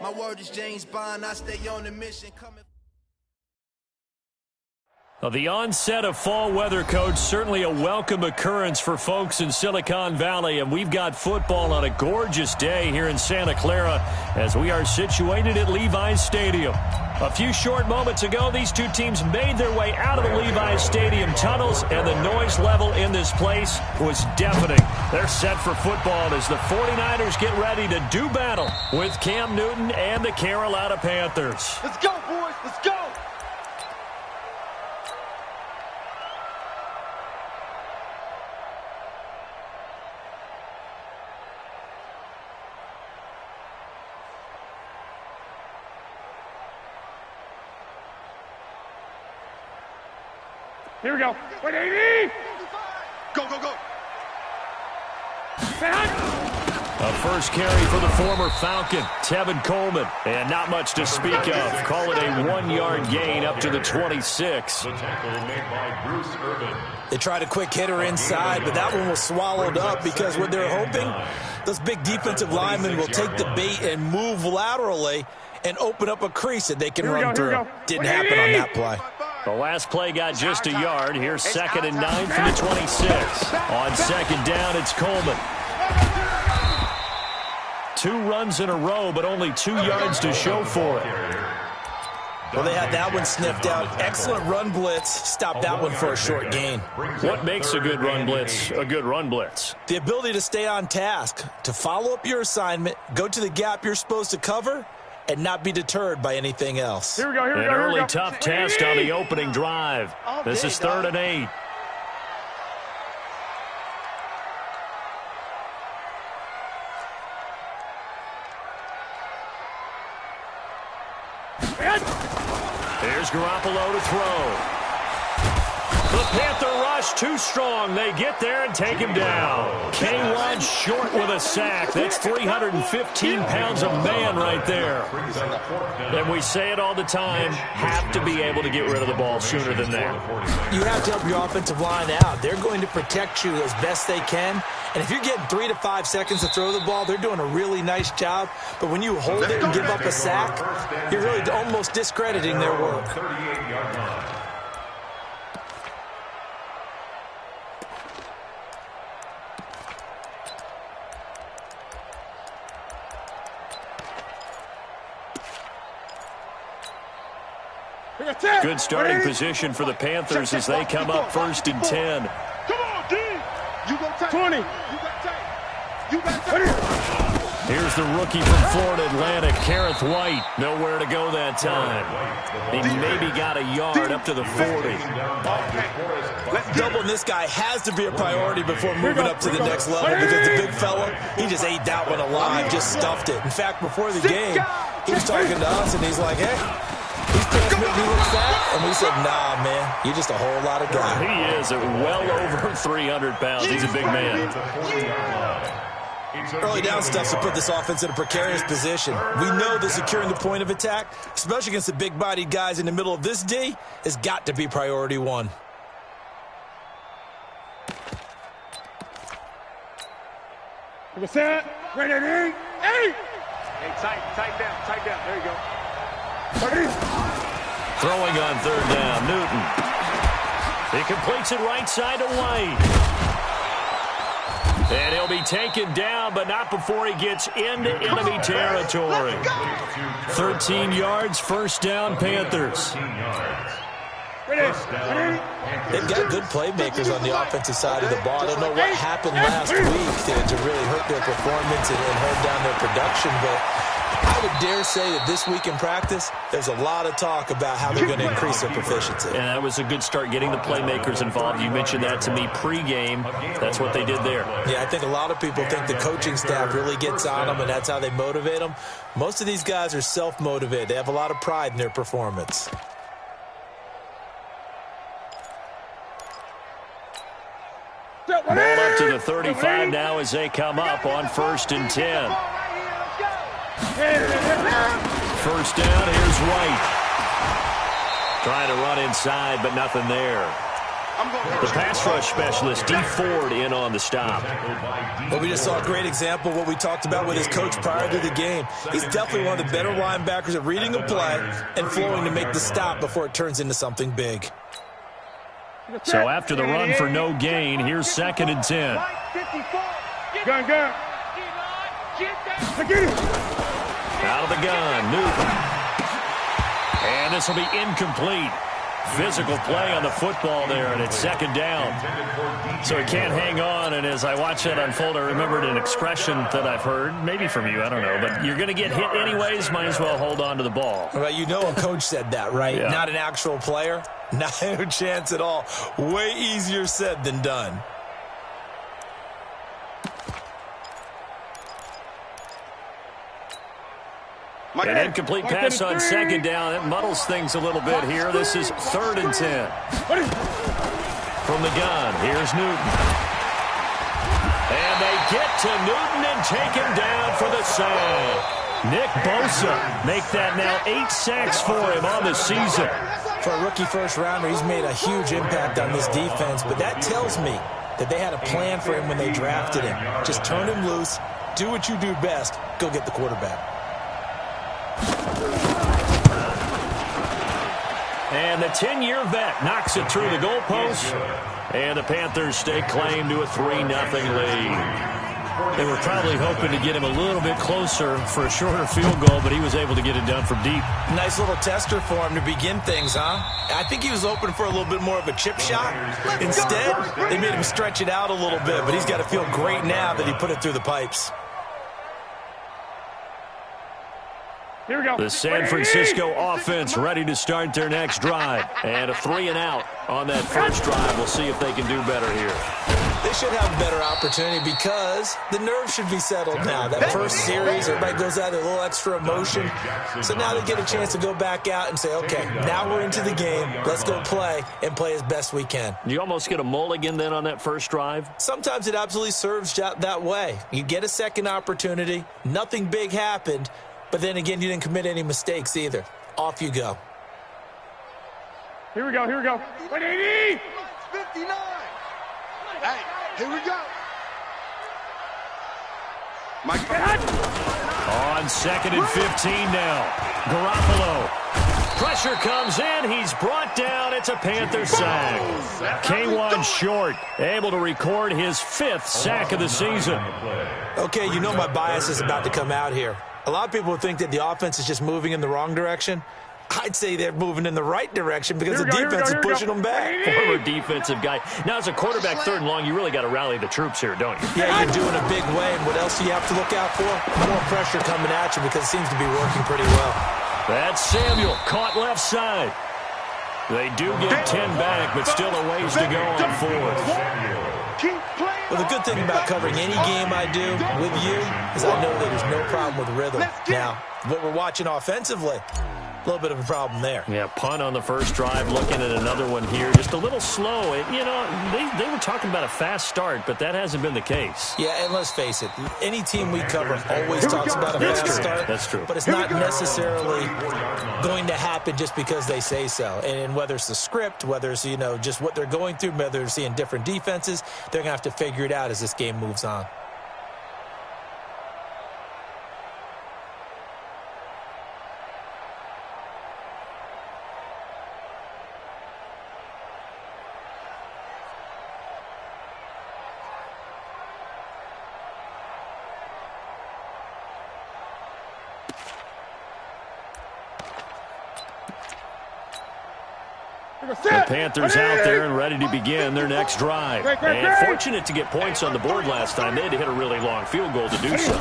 My word is James Bond. I stay on the mission. Coming. Well, the onset of fall weather, Coach, certainly a welcome occurrence for folks in Silicon Valley, and we've got football on a gorgeous day here in Santa Clara as we are situated at Levi's Stadium. A few short moments ago, these two teams made their way out of the Levi's Stadium tunnels, and the noise level in this place was deafening. They're set for football as the 49ers get ready to do battle with Cam Newton and the Carolina Panthers. Let's go, boys. Let's go. Here we go. 180. Go, go, go. A first carry for the former Falcon, Tevin Coleman. And not much to speak of. Call it a 1-yard gain up to the 26. The tackle made by Bruce Irvin. They tried a quick hitter inside, but that one was swallowed up because what they're hoping, those big defensive linemen will take the bait and move laterally and open up a crease that they can run through. Didn't happen on that play. The last play got just a yard. Here's 2nd and 9 from the 26. On second down, it's Coleman. 2 runs in a row, but only 2 yards to show for it. Well, they had that one sniffed out. Excellent run blitz. Stopped that one for a short gain. What makes a good run blitz a good run blitz? The ability to stay on task, to follow up your assignment, go to the gap you're supposed to cover, and not be deterred by anything else. Here we go, An early tough test on the opening drive. This is 3rd and 8. Here's Garoppolo to throw. The Panther rush too strong. They get there and take him down. K1 short with a sack. That's 315 pounds of man right there. And we say it all the time, have to be able to get rid of the ball sooner than that. You have to help your offensive line out. They're going to protect you as best they can. And if you're getting 3 to 5 seconds to throw the ball, they're doing a really nice job. But when you hold it and give up a sack, you're really almost discrediting their work. Good starting position for the Panthers as they come up 1st and 10. Come on, D. You go take 20. You got take. You got take. Here's the rookie from Florida Atlantic, Kareth White. Nowhere to go that time. He maybe got a yard up to the 40. Doubling this guy has to be a priority before moving up to the next level because the big fella, he just ate that one alive, just stuffed it. In fact, before the game, he was talking to us, and he's like, hey, he's transmitting, he looks fat, and we said, nah, man, you're just a whole lot of guy. He is at well over 300 pounds. He's a big man. Early down stuff to put this offense in a precarious position. We know that securing the point of attack, especially against the big-bodied guys in the middle of this D, has got to be priority 1. Set. Ready, 8. Hey, tight down. There you go. Throwing on 3rd down, Newton. He completes it right side to White. And he'll be taken down, but not before he gets into enemy territory. 13 yards, 1st down, Panthers. They've got good playmakers on the offensive side of the ball. I don't know what happened last week to really hurt their performance and hurt down their production, but I would dare say that this week in practice, there's a lot of talk about how they're going to increase their proficiency. And that was a good start, getting the playmakers involved. You mentioned that to me pregame. That's what they did there. Yeah, I think a lot of people think the coaching staff really gets on them, and that's how they motivate them. Most of these guys are self-motivated. They have a lot of pride in their performance. Ball up to the 35 now as they come up on 1st and 10. 1st down, here's White. Trying to run inside, but nothing there. The pass rush specialist, D. Ford, in on the stop. Well, we just saw a great example of what we talked about with his coach prior to the game. He's definitely one of the better linebackers at reading a play and flowing to make the stop before it turns into something big. So after the run for no gain, here's 2nd and 10. Gun. Out of the gun, Newton. And this will be incomplete. Physical play on the football there, and it's 2nd down. So he can't hang on, and as I watch that unfold, I remembered an expression that I've heard, maybe from you, I don't know, but you're going to get hit anyways, might as well hold on to the ball. Well, you know a coach said that, right? Yeah. Not an actual player. Not a chance at all. Way easier said than done. An incomplete pass on 2nd down. That muddles things a little bit here. This is 3rd and 10. From the gun, here's Newton. And they get to Newton and take him down for the sack. Nick Bosa make that now 8 sacks for him on the season. For a rookie first-rounder, he's made a huge impact on this defense, but that tells me that they had a plan for him when they drafted him. Just turn him loose, do what you do best, go get the quarterback. And the 10-year vet knocks it through the goalpost, and the Panthers stake claim to a 3-0 lead. They were probably hoping to get him a little bit closer for a shorter field goal, but he was able to get it done from deep. Nice little tester for him to begin things, huh? I think he was open for a little bit more of a chip shot. Instead, they made him stretch it out a little bit, but he's got to feel great now that he put it through the pipes. Here we go. The San Francisco offense ready to start their next drive. And a 3-and-out on that first drive. We'll see if they can do better here. They should have a better opportunity because the nerves should be settled now. That first series, everybody goes out with a little extra emotion. So now they get a chance to go back out and say, okay, now we're into the game. Let's go play and play as best we can. You almost get a mulligan then on that first drive? Sometimes it absolutely serves that way. You get a second opportunity. Nothing big happened. But then again, you didn't commit any mistakes either. Off you go. Here we go. 180. 59. Hey, here we go. Mike. On 2nd and 15 now. Garoppolo. Pressure comes in. He's brought down. It's a Panther sack. K1 Short able to record his 5th sack of the season. Okay, you know my bias is about to come out here. A lot of people would think that the offense is just moving in the wrong direction. I'd say they're moving in the right direction because the defense is pushing them back. Former defensive guy. Now, as a quarterback, 3rd and long, you really got to rally the troops here, don't you? Yeah, you're doing a big way. And what else do you have to look out for? More pressure coming at you because it seems to be working pretty well. That's Samuel, caught left side. They do get 10 back, but still a ways to go on 4th. Well, the good thing about covering any game I do with you is I know that there's no problem with rhythm. Now, what we're watching offensively, a little bit of a problem there. Yeah, punt on the first drive, looking at another one here. Just a little slow. You know, they were talking about a fast start, but that hasn't been the case. Yeah, and let's face it, any team we cover always talks about a fast start. That's true. But it's not necessarily going to happen just because they say so. And whether it's the script, whether it's, you know, just what they're going through, whether they're seeing different defenses, they're going to have to figure it out as this game moves on. The Panthers out there and ready to begin their next drive. And fortunate to get points on the board last time. They had to hit a really long field goal to do so.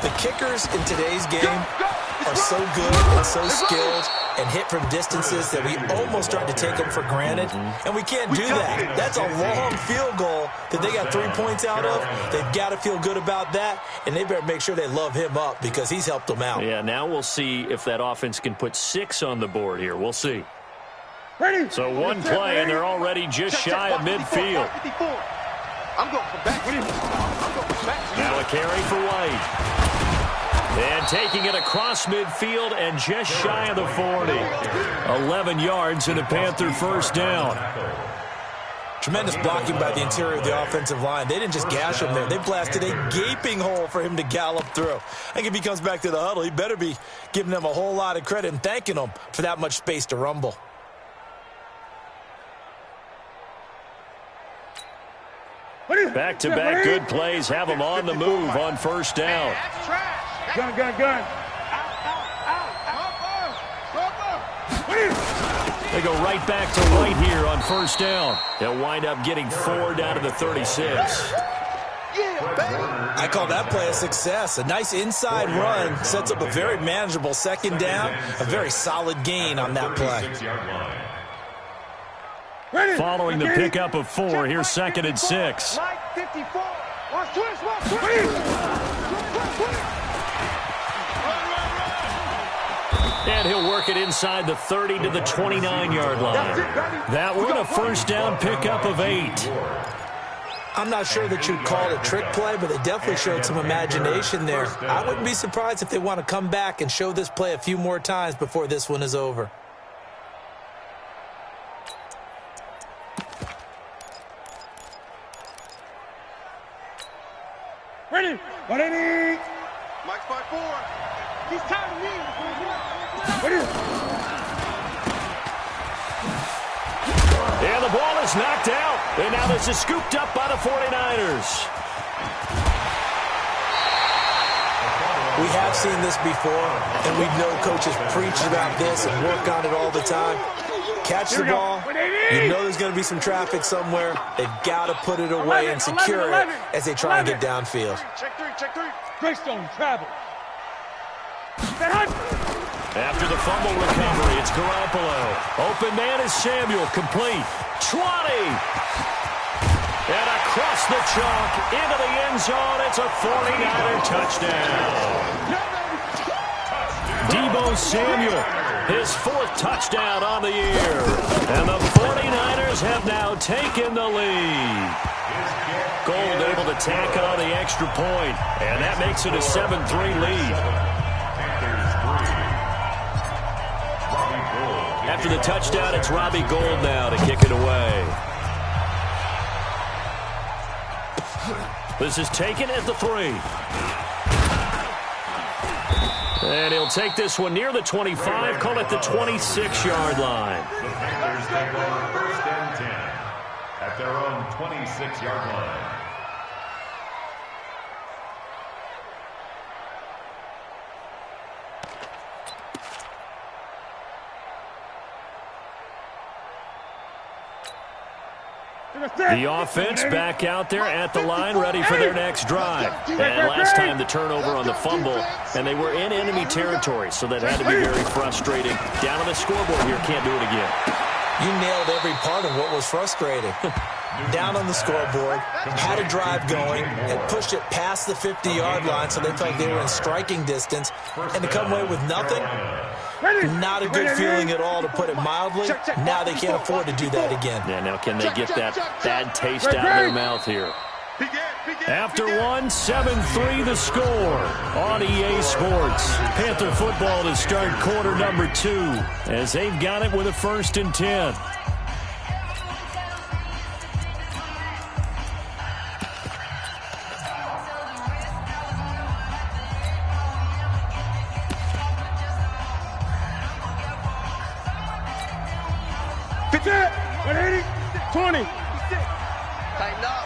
The kickers in today's game are so good and so skilled and hit from distances that we almost start to take them for granted. And we can't do that. That's a long field goal that they got 3 points out of. They've got to feel good about that, and they better make sure they love him up because he's helped them out. Yeah, now we'll see if that offense can put 6 on the board here. We'll see. Ready. So one play, and they're already just shy of midfield. I'm going for back. Now a carry for White. And taking it across midfield and just shy of the 40. 11 yards and a Panther first down. Tremendous blocking by the interior of the offensive line. They didn't just gash him there. They blasted a gaping hole for him to gallop through. I think if he comes back to the huddle, he better be giving them a whole lot of credit and thanking them for that much space to rumble. Back-to-back good plays have them on the move on first down. Gun, gun, gun. They go right back to right here on first down. They'll wind up getting 4 down to the 36. I call that play a success. A nice inside run sets up a very manageable second down. A very solid gain on that play. Following the pickup of 4, here's 2nd and 6. And he'll work it inside the 30 to the 29-yard line. That one, a first down pickup of 8. I'm not sure that you'd call it a trick play, but they definitely showed some imagination there. I wouldn't be surprised if they want to come back and show this play a few more times before this one is over. Ready? 180. Mike's 5-4. He's tired of me. Ready? And the ball is knocked out. And now this is scooped up by the 49ers. We have seen this before, and we know coaches preach about this and work on it all the time. Catch the ball. You know there's going to be some traffic somewhere. They've got to put it away and secure it as they try and get downfield. Check three. Greystone travel. After the fumble recovery, it's Garoppolo. Open man is Samuel, complete. 20. And across the chalk, into the end zone, it's a 49er touchdown. Deebo Samuel, his 4th touchdown on the year. And the 49ers have now taken the lead. Gold able to tack on the extra point, and that makes it a 7-3 lead. After the touchdown, it's Robbie Gould now to kick it away. This is taken at the 3. And he'll take this one near the 25, call it the 26-yard line. The Panthers take over 1st and 10 at their own 26-yard line. The offense back out there at the line, ready for their next drive. And last time the turnover on the fumble, and they were in enemy territory, so that had to be very frustrating. Down on the scoreboard here, can't do it again. You nailed every part of what was frustrating. Down on the scoreboard, had a drive going, and pushed it past the 50-yard line so they felt like they were in striking distance, and to come away with nothing, not a good feeling at all, to put it mildly. Now they can't afford to do that again. Yeah, now can they get that bad taste out of their mouth here? After one, 7-3 the score on EA Sports. Panther football to start quarter number 2 as they've got it with a 1st and 10.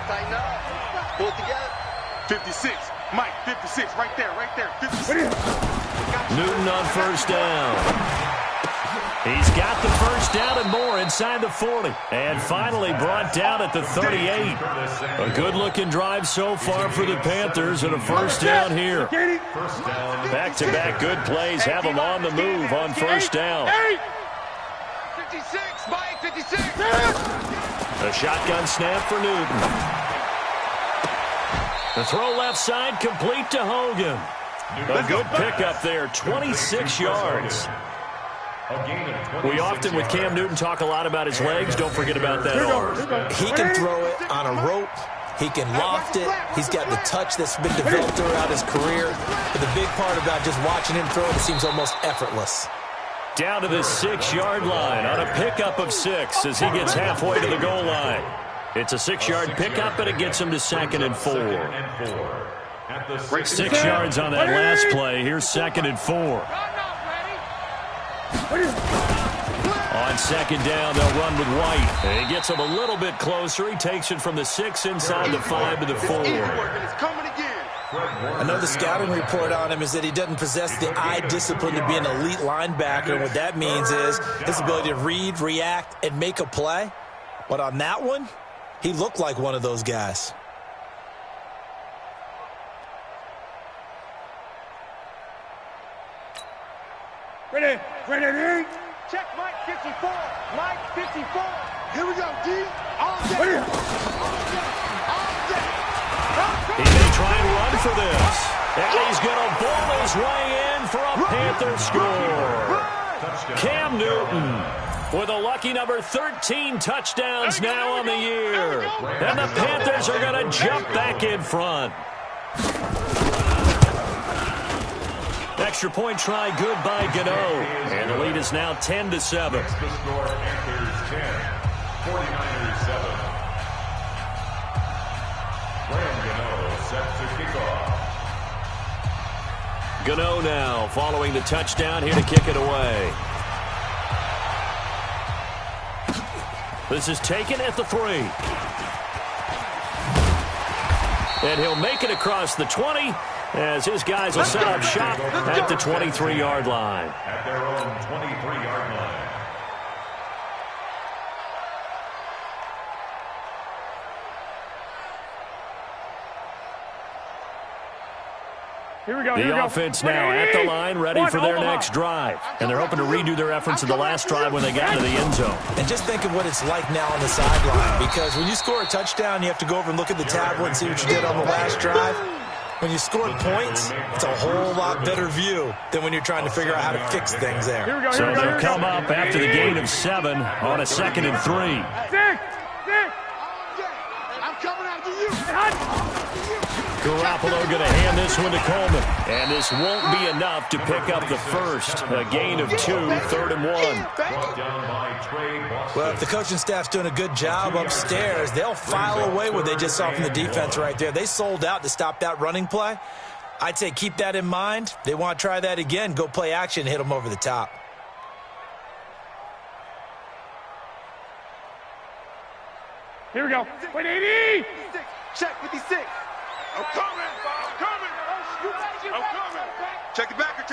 Tighten up. Pull it together. 56. Mike, 56. Right there. 56. Newton on first down. He's got the first down and more inside the 40. And finally brought down at the 38. A good-looking drive so far for the Panthers and a first down here. Back-to-back good plays have them on the move on first down. 56. Mike, 56. A shotgun snap for Newton. The throw left side complete to Hogan. A good pickup there, 26 yards. We often, with Cam Newton, talk a lot about his legs. Don't forget about that arm. He can throw it on a rope. He can loft it. He's got the touch that's been developed throughout his career. But the big part about just watching him throw it seems almost effortless. Down to the 6-yard line on a pickup of 6 as he gets halfway to the goal line. It's a 6-yard pickup, and it gets him to 2nd and 4. 6 yards on that last play. Here's 2nd and 4. On 2nd down, they'll run with White. And he gets him a little bit closer. He takes it from the 6 inside the 5 to the 4. I know the scouting report on him is that he doesn't possess the eye discipline to be an elite linebacker. And what that means is his ability to read, react, and make a play. But on that one, he looked like one of those guys. Ready. Check Mike 54. Mike 54. Here we go, D. All day. Ready. He may try and run for this. And he's going to ball his way in for a Panther score. Cam Newton with a lucky number 13 touchdowns now on the year. And the Panthers are going to jump back in front. Extra point try good by Gano. And the lead is now 10-7. The score, Panthers 10, 49ers 7. Graham Gano set to kick off. Gano now following the touchdown here to kick it away. This is taken at the 3. And he'll make it across the 20 as his guys will set up shop at the 23-yard line. At their own 23-yard line. The offense now at the line, ready for their next drive. And they're hoping to redo their efforts in the last drive when they got to the end zone. And just think of what it's like now on the sideline, because when you score a touchdown, you have to go over and look at the tablet and see what you did on the last drive. When you score points, it's a whole lot better view than when you're trying to figure out how to fix things there. So they'll come up after the gain of 7 on a 2nd and 3. I'm coming after you. Garoppolo going to hand this one to Coleman. And this won't be enough to pick up the first. A gain of 2, 3rd and 1. Well, if the coaching staff's doing a good job upstairs, they'll file away what they just saw from the defense right there. They sold out to stop that running play. I'd say keep that in mind. They want to try that again. Go play action, hit them over the top. Here we go. 180. Check 56. I'm coming. Check the backer.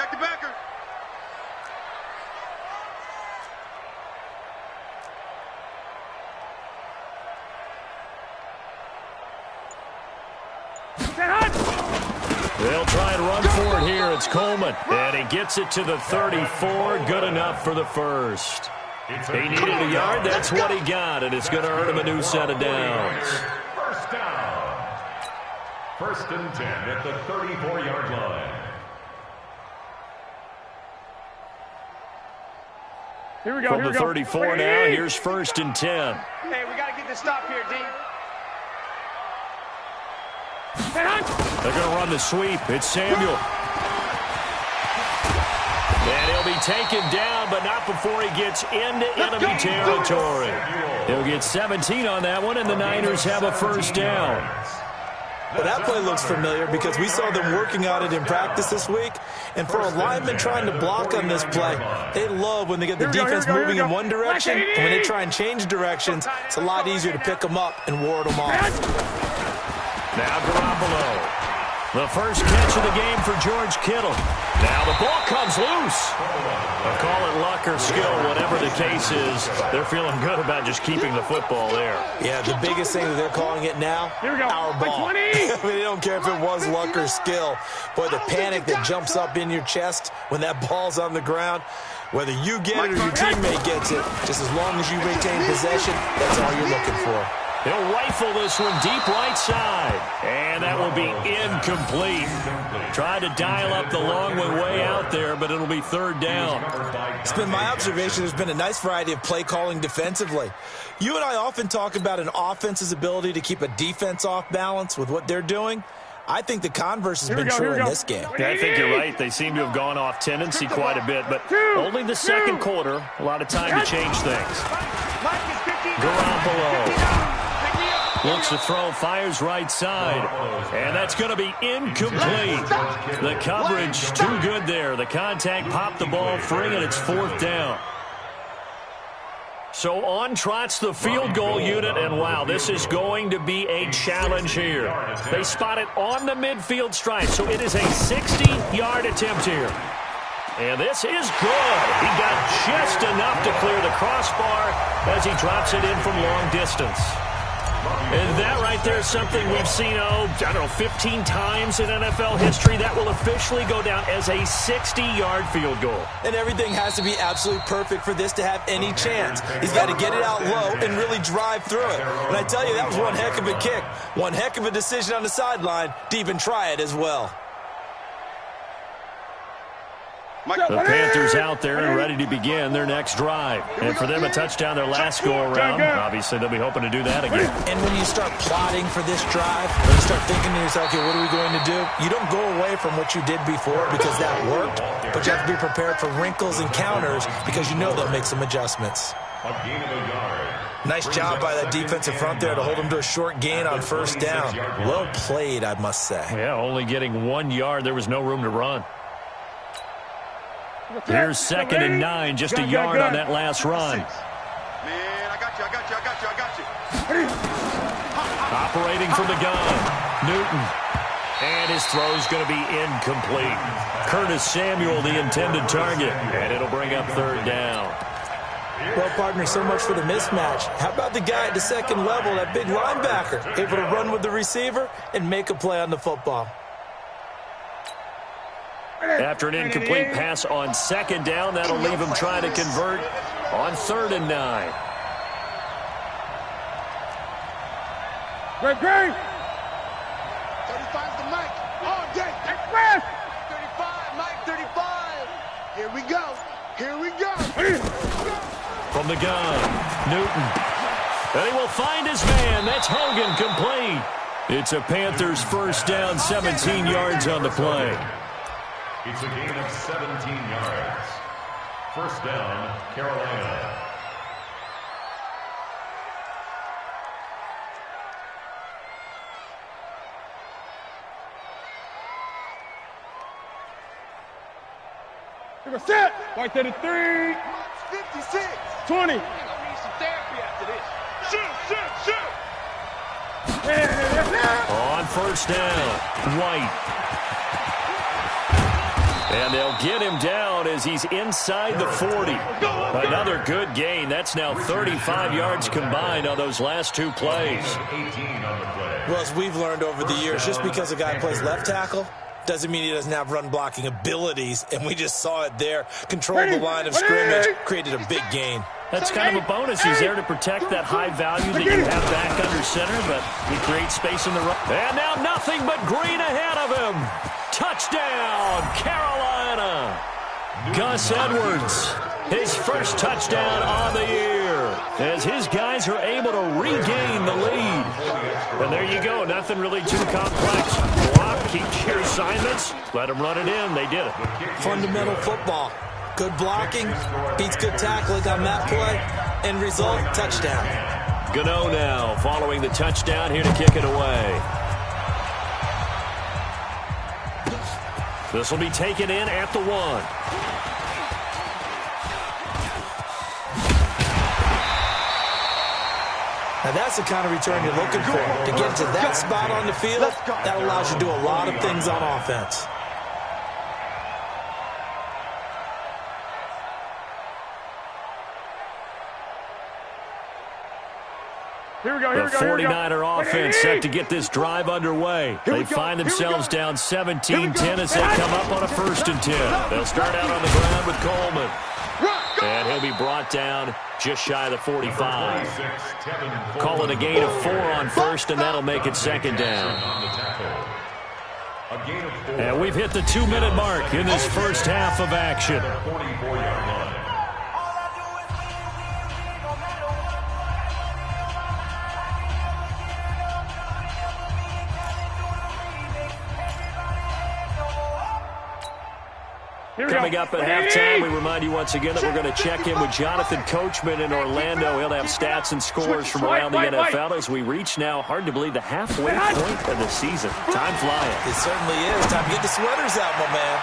They'll try and run for it here. It's Coleman. And he gets it to the 34. Good enough for the first. He needed a yard. That's what he got. And it's going to earn him a new set of downs. First down. 1st and 10 at the 34-yard line. Here we go. From the 34 now, here's 1st and 10. Hey, we got to get this stop here, D. They're going to run the sweep. It's Samuel. And he'll be taken down, but not before he gets into enemy territory. He'll get 17 on that one, and the Niners have a first down. Well, that play looks familiar because we saw them working on it in practice this week. And for a lineman trying to block on this play, they love when they get the defense moving in one direction. And when they try and change directions, it's a lot easier to pick them up and ward them off. Now Garoppolo. The first catch of the game for George Kittle. Now the ball comes loose. I'll call it luck or skill, whatever the case is. They're feeling good about just keeping the football there. Yeah, the biggest thing that they're calling it now, our ball. I mean, they don't care if it was luck or skill. Boy, the panic that jumps up in your chest when that ball's on the ground, whether you get it or your teammate gets it, just as long as you retain possession, that's all you're looking for. He'll rifle this one deep right side. And that will be incomplete. Tried to dial up the long one way out there, but it'll be 3rd down. It's been my observation there's been a nice variety of play calling defensively. You and I often talk about an offense's ability to keep a defense off balance with what they're doing. I think the converse has been true in this game. Yeah, I think you're right. They seem to have gone off tendency quite a bit, but only the second quarter. A lot of time to change things. Garoppolo. Looks to throw, fires right side. And that's going to be incomplete. The coverage too good there. The contact popped the ball free, and it's 4th down. So on trots the field goal unit, and wow, this is going to be a challenge here. They spot it on the midfield stripe, so it is a 60-yard attempt here. And this is good. He got just enough to clear the crossbar as he drops it in from long distance. And that right there is something we've seen, 15 times in NFL history. That will officially go down as a 60-yard field goal. And everything has to be absolutely perfect for this to have any chance. He's got to get it out low and really drive through it. And I tell you, that was one heck of a kick. One heck of a decision on the sideline to even try it as well. The Panthers out there and ready to begin their next drive. And for them, a touchdown their last go-around. Obviously, they'll be hoping to do that again. And when you start plotting for this drive, when you start thinking to yourself, okay, what are we going to do? You don't go away from what you did before because that worked, but you have to be prepared for wrinkles and counters because you know they'll make some adjustments. Nice job by that defensive front there to hold him to a short gain on 1st down. Well played, I must say. Yeah, only getting 1 yard. There was no room to run. Here's 2nd and 9, just a yard on that last run. Man, I got you. Operating from the gun, Newton. And his throw's going to be incomplete. Curtis Samuel, the intended target. And it'll bring up 3rd down. Well, partner, so much for the mismatch. How about the guy at the second level, that big linebacker, able to run with the receiver and make a play on the football? After an incomplete pass on 2nd down, that'll leave him trying to convert on 3rd and 9. Great. 35's the mic. All day. Express. 35, Mike, 35. Here we go. From the gun, Newton. And he will find his man. That's Hogan, complete. It's a Panthers 1st down, 17 yards on the play. It's a gain of 17 yards. 1st down, Carolina. Set. White 33. 56. 20. We're going to need some therapy after this. Shoot. On 1st down, White. And they'll get him down as he's inside the 40. Another good gain. That's now 35 yards combined on those last 2 plays. Well, as we've learned over the years, just because a guy plays left tackle doesn't mean he doesn't have run-blocking abilities, and we just saw it there. Controlled the line of scrimmage, created a big gain. That's kind of a bonus. He's there to protect that high value that you have back under center, but he creates space in the run. And now nothing but green ahead of him. Touchdown, Carolina. Gus Edwards, his first touchdown on the year, as his guys are able to regain the lead. And there you go, nothing really too complex. Block, keep your assignments, let them run it in. They did it. Fundamental football. Good blocking, beats good tackling on that play. End result, touchdown. Gano now following the touchdown here to kick it away. This will be taken in at the 1. Now that's the kind of return you're looking for. To get to that spot on the field, that allows you to do a lot of things on offense. The 49er offense set to get this drive underway. They find themselves down 17-10 as they come up on a 1st and 10. They'll start out on the ground with Coleman. And he'll be brought down just shy of the 45. Calling a gain of 4 on 1st, and that'll make it 2nd down. And we've hit the 2-minute mark in this first half of action. Coming up at halftime, we remind you once again that we're going to check in with Jonathan Coachman in Orlando. He'll have stats and scores from around the NFL as we reach now, hard to believe, the halfway point of the season. Time flying. It certainly is. Time to get the sweaters out, my man.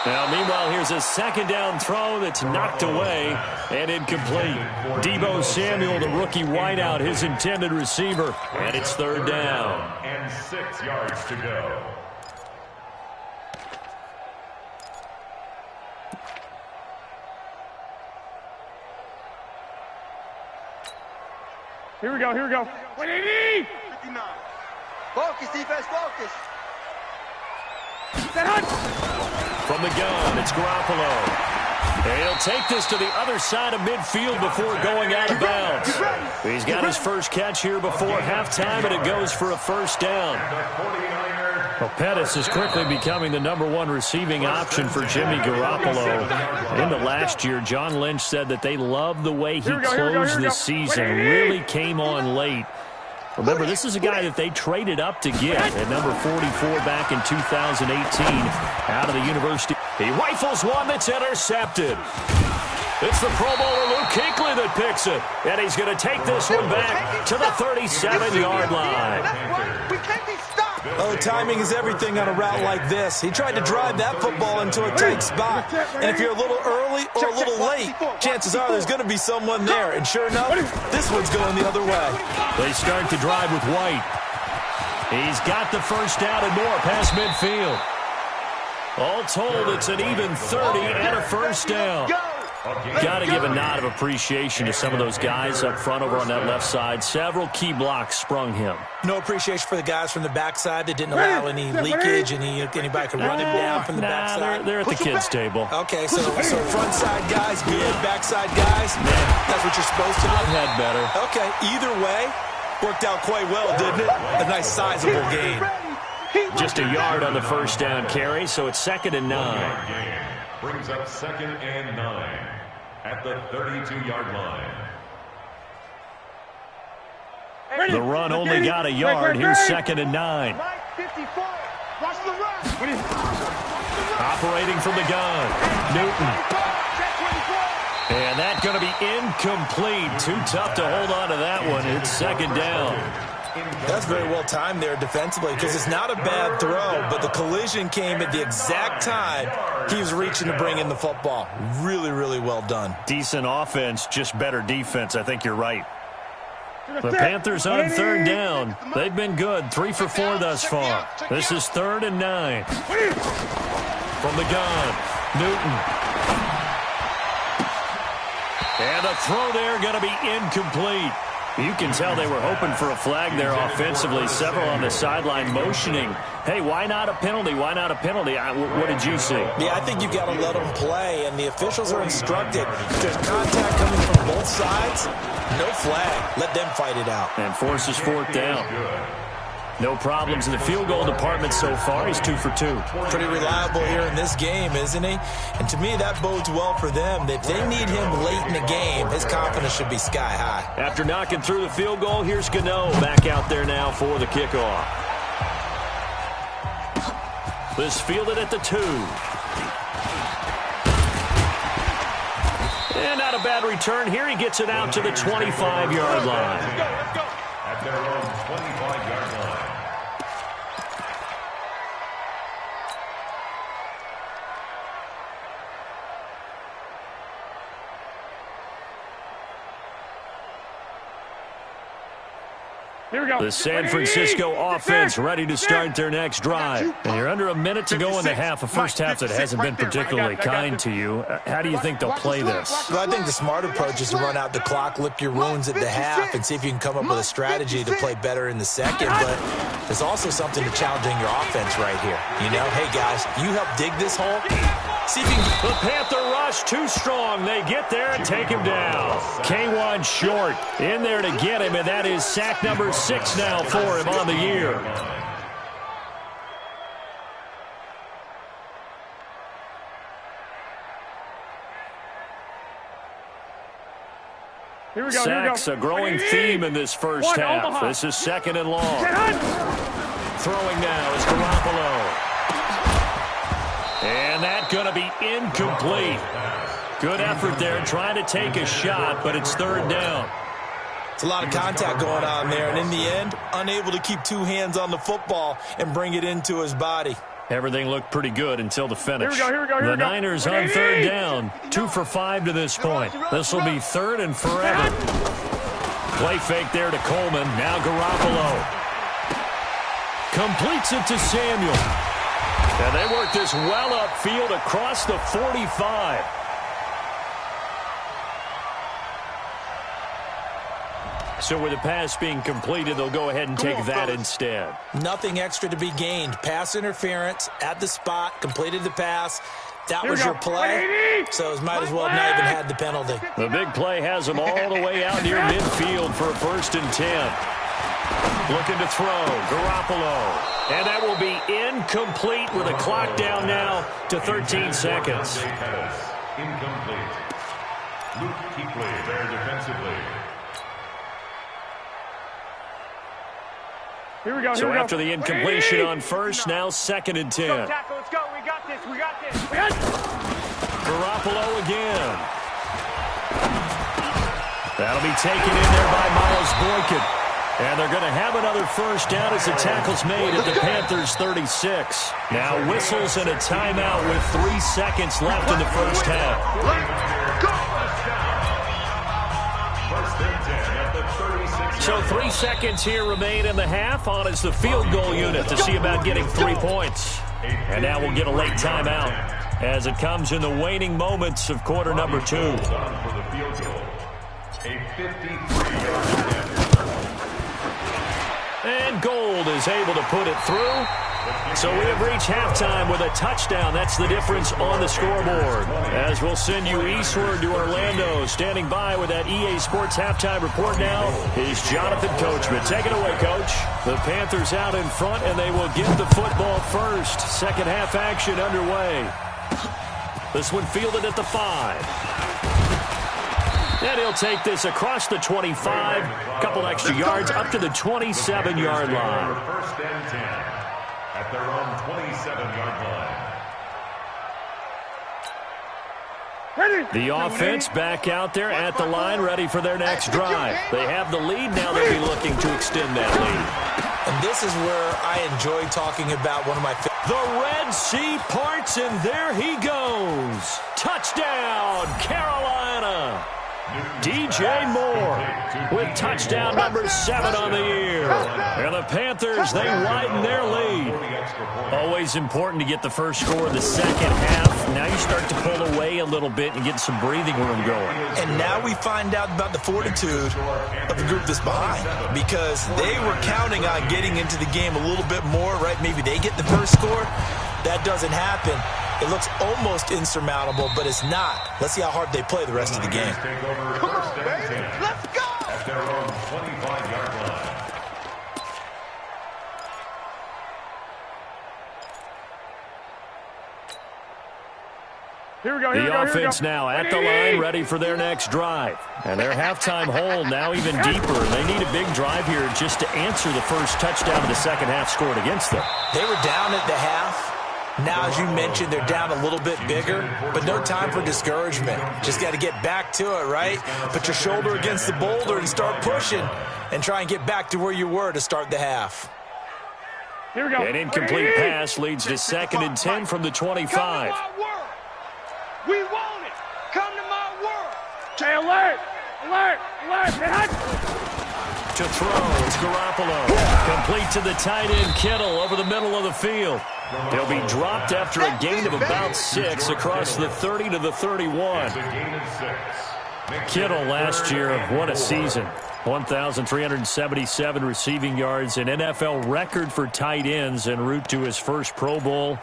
Now, meanwhile, here's a second down throw that's knocked away and incomplete. Deebo Samuel, the rookie wideout, his intended receiver, and it's third down. And 6 yards to go. Here we go. 180! 59. Focus, defense, focus. From the gun, it's Garoppolo. And he'll take this to the other side of midfield before going out of bounds. He's got his first catch here before halftime, and it goes for a first down. Well, Pettis is quickly becoming the #1 receiving option for Jimmy Garoppolo. Into last year, John Lynch said that they loved the way he closed this season, really came on late. Remember, this is a guy that they traded up to get at number 44 back in 2018 out of the university. He rifles one that's intercepted. It's the Pro Bowler Luke Kuechly that picks it. And he's going to take this one back to the 37-yard line. We can't be stopped. Oh, timing is everything on a route like this. He tried to drive that football into a tight spot. And if you're a little early or a little late, chances are there's going to be someone there. And sure enough, this one's going the other way. They start to drive with White. He's got the first down and more past midfield. All told, it's an even 30 and a first down. Got to give a nod of appreciation to some of those guys up front over on that left side. Several key blocks sprung him. No appreciation for the guys from the backside that didn't allow any leakage, and anybody could run him down from the backside. They're at the kids' table. Okay, so front side guys good, backside guys, that's what you're supposed to do. I've had better. Okay, either way, worked out quite well, didn't it? A nice sizable gain. Just a yard on the first down carry, so it's 2nd and 9. Brings up 2nd and 9 at the 32-yard line. The run only got a yard. Here's 2nd and 9. Operating from the gun, Newton. And that's going to be incomplete. Too tough to hold on to that one. It's 2nd down. That's very well timed there defensively because it's not a bad throw, but the collision came at the exact time he was reaching to bring in the football. Really, really well done. Decent offense, just better defense. I think you're right. The Panthers on 3rd down. They've been good. 3 for 4 thus far. This is 3rd and 9. From the gun, Newton. And a throw there going to be incomplete. You can tell they were hoping for a flag there offensively. Several on the sideline motioning. Hey, why not a penalty? Why not a penalty? What did you see? Yeah, I think you've got to let them play, and the officials are instructed. If there's contact coming from both sides, no flag. Let them fight it out. And forces 4th down. No problems in the field goal department so far. He's 2 for 2. Pretty reliable here in this game, isn't he? And to me, that bodes well for them. If they need him late in the game, his confidence should be sky high. After knocking through the field goal, here's Gano back out there now for the kickoff. This fielded at the 2. And not a bad return here. He gets it out to the 25-yard line. At their own 25-yard line. Here we go. The San Francisco offense ready to start their next drive. And you're under a minute to go in the half, a first half that hasn't been particularly kind to you. How do you think they'll play this? Well, I think the smart approach is to run out the clock, lick your wounds at the half, and see if you can come up with a strategy to play better in the second. But there's also something to challenging your offense right here. You know, hey, guys, you help dig this hole. See if you can... The Panther rush too strong. They get there and take him down. K1 short in there to get him, and that is sack number 6 now for him on the year. Here we go. Sacks, a growing theme in this first half. This is 2nd and long. Throwing now is Garoppolo. And that's going to be incomplete. Good effort there trying to take a shot, but it's third down. It's a lot of contact going on there, and in the end, unable to keep two hands on the football and bring it into his body. Everything looked pretty good until the finish. Here we go. The Niners on third down. 2 for 5 to this point. This will be third and forever. Play fake there to Coleman. Now Garoppolo. Completes it to Samuel. And they work this well upfield across the 45. So with the pass being completed, they'll go ahead and take that instead. Nothing extra to be gained. Pass interference at the spot, completed the pass. That was your play, so it might as well have not even had the penalty. The big play has them all the way out near midfield for a 1st and 10. Looking to throw, Garoppolo. And that will be incomplete with a clock down now to 13 seconds. Incomplete. Luke Kuechly there defensively. Here we go. So after the incompletion on first, now 2nd and 10. Let's go. We got this. Garoppolo again. That'll be taken in there by Miles Boykin. And they're going to have another first down as the tackle's made at the Panthers' 36. Now whistles and a timeout with 3 seconds left in the first half. First and 10 at the 36. So 3 seconds here remain in the half. On is the field goal unit to see about getting 3 points. And now we'll get a late timeout as it comes in the waning moments of quarter number 2. For the field goal. A 53-yard attempt. And Gold is able to put it through. So we have reached halftime with a touchdown. That's the difference on the scoreboard. As we'll send you eastward to Orlando. Standing by with that EA Sports halftime report now is Jonathan Coachman. Take it away, Coach. The Panthers out in front, and they will get the football first. Second half action underway. This one fielded at the 5. And he'll take this across the 25. Couple extra yards up to the 27-yard line. First and 10 at their own 27-yard line. The offense back out there at the line, ready for their next drive. They have the lead. Now they'll be looking to extend that lead. And this is where I enjoy talking about one of my favorites. The Red Sea parts, and there he goes. Touchdown, Carolina. DJ Moore with touchdown number 7 on the year. And the Panthers, they widen their lead. Always important to get the first score of the second half. Now you start to pull away a little bit and get some breathing room going. And now we find out about the fortitude of the group that's behind, because they were counting on getting into the game a little bit more, right? Maybe they get the first score. That doesn't happen. It looks almost insurmountable, but it's not. Let's see how hard they play the rest of the game. Come on, baby. Let's go. At their own 25-yard line. Here we go. The offense now at the line, ready for their next drive. And their halftime hold now even deeper. They need a big drive here just to answer the first touchdown of the second half scored against them. They were down at the half. Now, as you mentioned, they're down a little bit bigger, but no time for discouragement. Just got to get back to it, right? Put your shoulder against the boulder and start pushing and try and get back to where you were to start the half. Here we go. An incomplete pass leads to 2nd and 10 from the 25. Come to my world. We want it. Come to my world. Stay alert. To throw, it's Garoppolo. Complete to the tight end, Kittle, over the middle of the field. He'll be dropped after a gain of about 6 across the 30 to the 31. Kittle last year, what a season. 1,377 receiving yards, an NFL record for tight ends en route to his first Pro Bowl.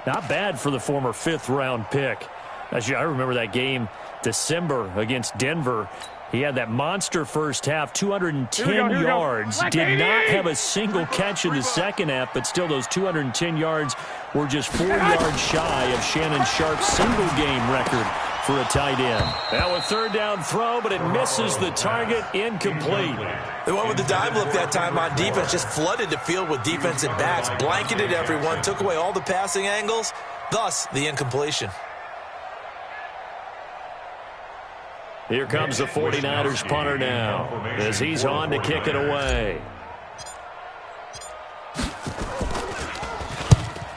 Not bad for the former 5th-round pick. Actually, I remember that game, December, against Denver. He had that monster first half, 210 yards. Did not have a single catch in the second half, but still those 210 yards were just 4 yards shy of Shannon Sharp's single-game record for a tight end. Now a third down throw, but it misses the target, incomplete. They went with the dive look that time on defense, just flooded the field with defensive backs, blanketed everyone, took away all the passing angles, thus the incompletion. Here comes the 49ers punter now as he's on to kick it away.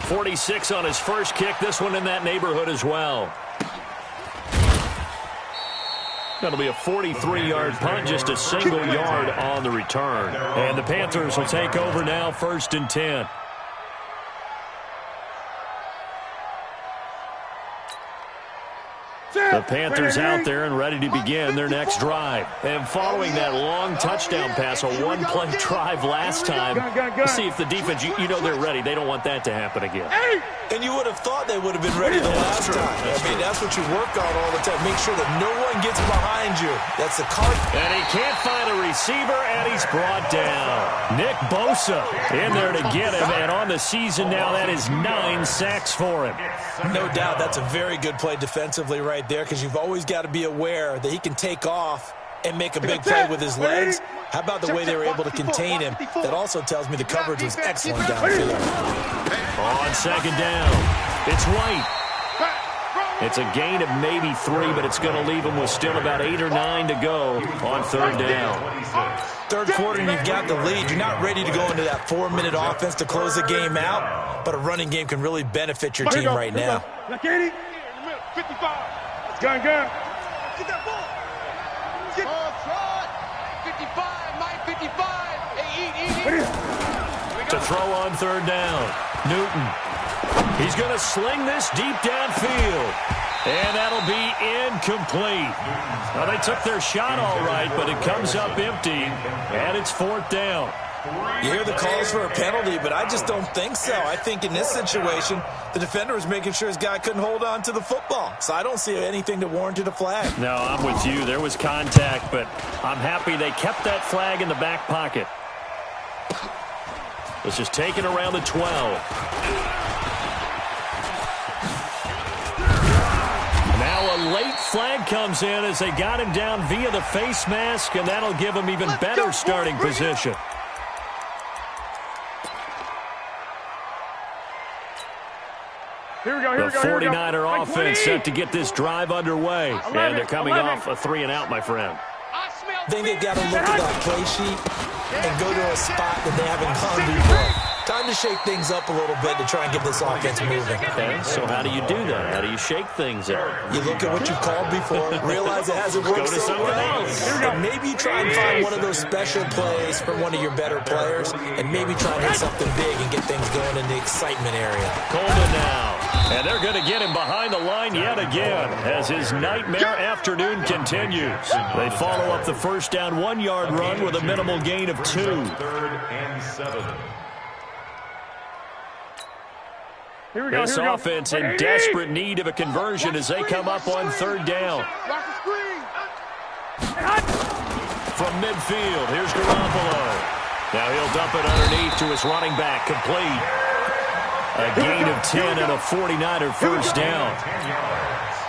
46 on his first kick. This one in that neighborhood as well. That'll be a 43-yard punt, just a single yard on the return. And the Panthers will take over now, 1st and 10. The Panthers out there and ready to begin their next drive. And following that long touchdown pass, a one-play drive last time, let's see if the defense, you know they're ready. They don't want that to happen again. And you would have thought they would have been ready the last time. I mean, that's what you work on all the time. Make sure that no one gets behind you. That's the card. And he can't find a receiver, and he's brought down. Nick Bosa in there to get him, and on the season now, that is 9 sacks for him. No doubt that's a very good play defensively right there, because you've always got to be aware that he can take off and make a big play with his legs. How about the way they were able to contain him? That also tells me the coverage was excellent downfield. On 2nd down, it's White. It's a gain of maybe 3, but it's going to leave him with still about 8 or 9 to go on 3rd down. Third quarter, and you've got the lead. You're not ready to go into that 4-minute offense to close the game out, but a running game can really benefit your team right now. 55. Gun. Get that ball. Get 55, Mike, 55. Hey, eat. To throw on 3rd down, Newton. He's going to sling this deep downfield, and that'll be incomplete. Well, they took their shot all right, but it comes up empty, and it's 4th down. You hear the calls for a penalty, but I just don't think so. I think in this situation, the defender was making sure his guy couldn't hold on to the football. So I don't see anything that warranted a flag. No, I'm with you. There was contact, but I'm happy they kept that flag in the back pocket. This is taken around the 12. Now a late flag comes in as they got him down via the face mask, and that'll give him even better starting position. Here we go. The 49er offense set to get this drive underway. And they're coming off a 3-and-out, my friend. I think they've got to look at that play sheet and go to a spot that they haven't gone before. Time to shake things up a little bit to try and get this offense moving. Okay, so how do you do that? How do you shake things up? You look at what you've called before, realize it hasn't worked so well. And maybe you try and find one of those special plays from one of your better players, and maybe try and hit something big and get things going in the excitement area. Coleman now. And they're going to get him behind the line yet again as his nightmare afternoon continues. They follow up the first down 1-yard run with a minimal gain of 2. 3rd and 7. This offense in desperate need of a conversion as they come up on 3rd down. From midfield, here's Garoppolo. Now he'll dump it underneath to his running back, complete. A gain of 10 and a 49er first down.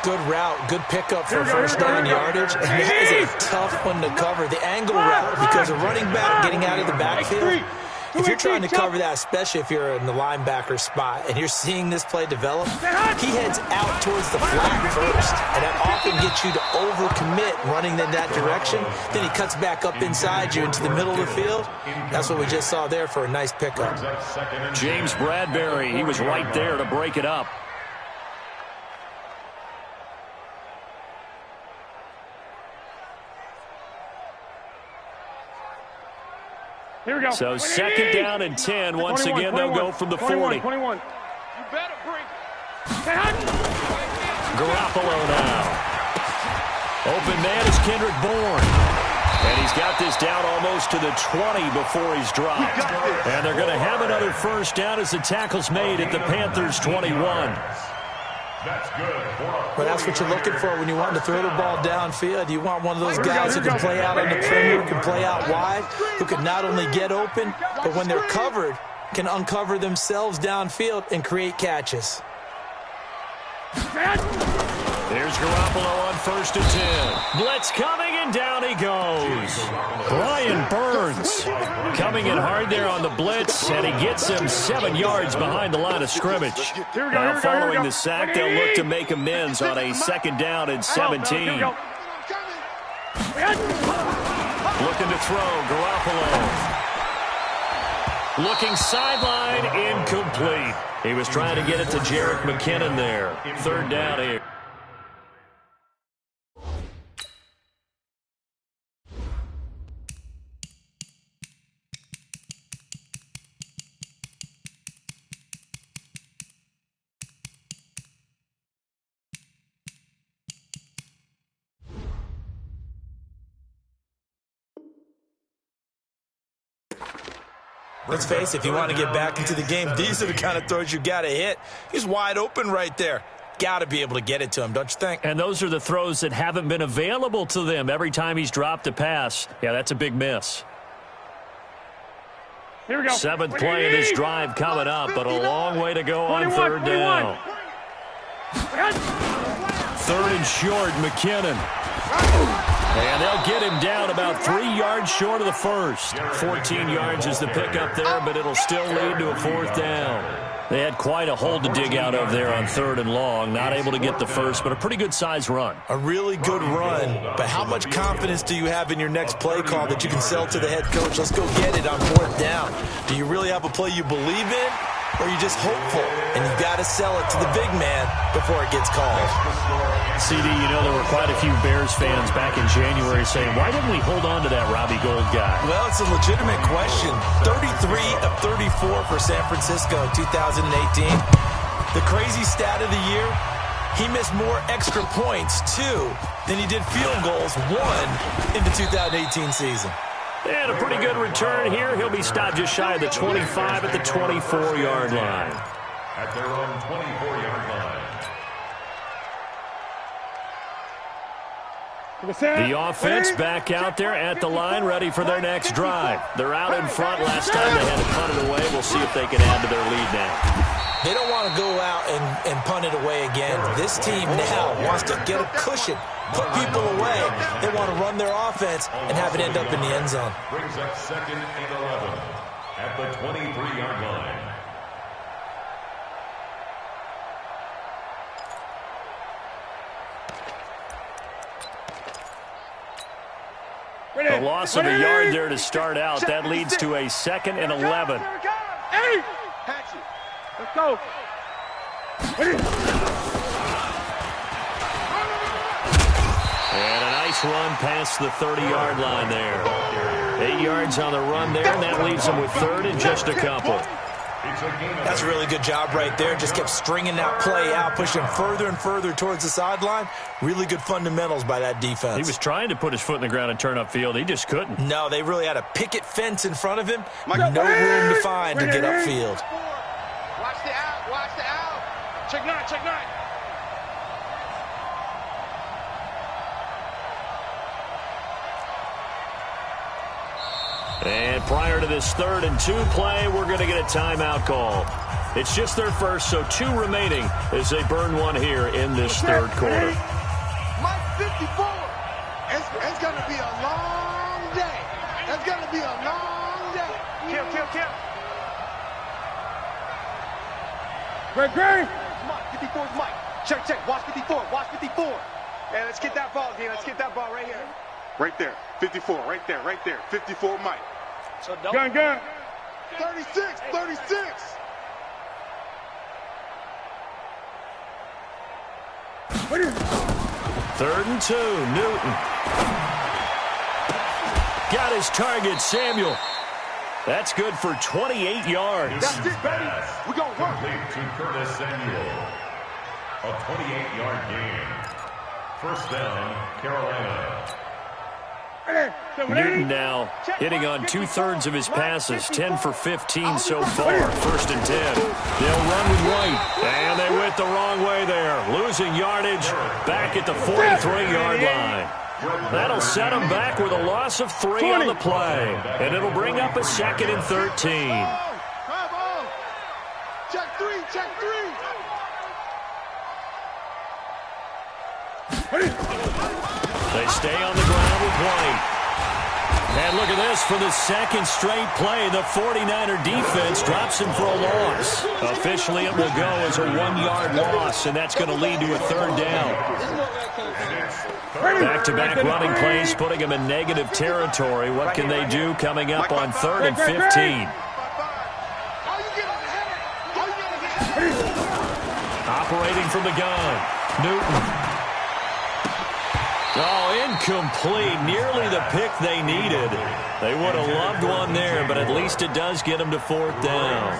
Good route, good pickup for first down yardage. And that is a tough one to cover. The angle route, because a running back getting out of the backfield, if you're trying to cover that, especially if you're in the linebacker spot and you're seeing this play develop, he heads out towards the flat first, and that often gets you to overcommit running in that direction. Then he cuts back up inside you into the middle of the field. That's what we just saw there for a nice pickup. James Bradbury, he was right there to break it up. Here we go. So 2nd down and 10. Once again, they'll go from the 40. 21. You better bring. Garoppolo now. Open man is Kendrick Bourne. And he's got this down almost to the 20 before he's dropped. And they're going to have another first down as the tackle's made at the Panthers' 21. That's good. Well, that's what you're looking for when you want to throw the ball downfield. You want one of those guys who can play out on the perimeter, can play out wide, who can not only get open, but when they're covered, can uncover themselves downfield and create catches. There's Here's Garoppolo on 1st and 10. Blitz coming, and down he goes. Brian Burns coming in hard there on the blitz, and he gets him 7 yards behind the line of scrimmage. Now following the sack, they'll look to make amends on a 2nd down and 17. Looking to throw, Garoppolo. Looking sideline, incomplete. He was trying to get it to Jerick McKinnon there. 3rd down here. Let's face it, if you want to get back into the game, these are the kind of throws you got to hit. He's wide open right there. Got to be able to get it to him, don't you think? And those are the throws that haven't been available to them every time he's dropped a pass. Yeah, that's a big miss. Here we go. 7th play of this drive coming up, but a long way to go on 3rd down. 3rd and short, McKinnon. And they'll get him down about 3 yards short of the first. 14 yards is the pickup there, but it'll still lead to a 4th down. They had quite a hole to dig out of there on 3rd and long. Not able to get the first, but a pretty good-sized run. A really good run, but how much confidence do you have in your next play call that you can sell to the head coach? Let's go get it on 4th down. Do you really have a play you believe in, or are you just hopeful? And you've got to sell it to the big man before it gets called. CD, you know there were quite a few Bears fans back in January saying, why didn't we hold on to that Robbie Gould guy? Well, it's a legitimate question. 33 of 34 for San Francisco in 2018. The crazy stat of the year, he missed more extra points, 2, than he did field goals, 1, in the 2018 season. And a pretty good return here. He'll be stopped just shy of the 25 at the 24-yard line. At their own 24-yard line. The offense back out there at the line, ready for their next drive. They're out in front. Last time they had to punt it away. We'll see if they can add to their lead now. They don't want to go out and punt it away again. This team now wants to get a cushion, put people away. They want to run their offense and have it end up in the end zone. Brings up 2nd and 11 at the 23-yard line. A loss of a yard there to start out. That leads to a 2nd and 11. Hey! Patch it. Let's go. And a nice run past the 30-yard line there. 8 yards on the run there, and that leaves them with 3rd and just a couple. That's a really good job right there. Just kept stringing that play out, pushing further and further towards the sideline. Really good fundamentals by that defense. He was trying to put his foot in the ground and turn upfield. He just couldn't. No, they really had a picket fence in front of him. No room to find to get upfield. Watch the out. Watch the out. Check 9. Check 9. And prior to this 3rd and 2 play, we're going to get a timeout call. It's just their first, so 2 remaining as they burn one here in this 3rd quarter. Mike 54. It's going to be a long day. It's going to be a long day. Kill. Greg. Mike. 54 is Mike. Check. Watch 54. Watch 54. Hey, let's get that ball, D. Let's get that ball right here. Right there. 54. Right there. 54 Mike. So gun. 36. 3rd and 2, Newton. Got his target, Samuel. That's good for 28 yards. That's it, baby. We're going to work. Complete to Curtis Samuel. A 28-yard gain. 1st down, Carolina. Newton now hitting on 2/3 of his passes, 10 for 15 so far. 1st and 10. They'll run with White, and they went the wrong way there. Losing yardage back at the 43-yard line. That'll set them back with a loss of 3 on the play, and it'll bring up a 2nd and 13. Come on. Check 3. And look at this, for the second straight play, the 49er defense drops him for a loss. Officially, it will go as a 1-yard loss, and that's going to lead to a third down. Back-to-back running plays, putting him in negative territory. What can they do coming up on 3rd and 15? Operating from the gun, Newton. Oh, incomplete. Nearly the pick they needed. They would have loved one there, but at least it does get them to 4th down.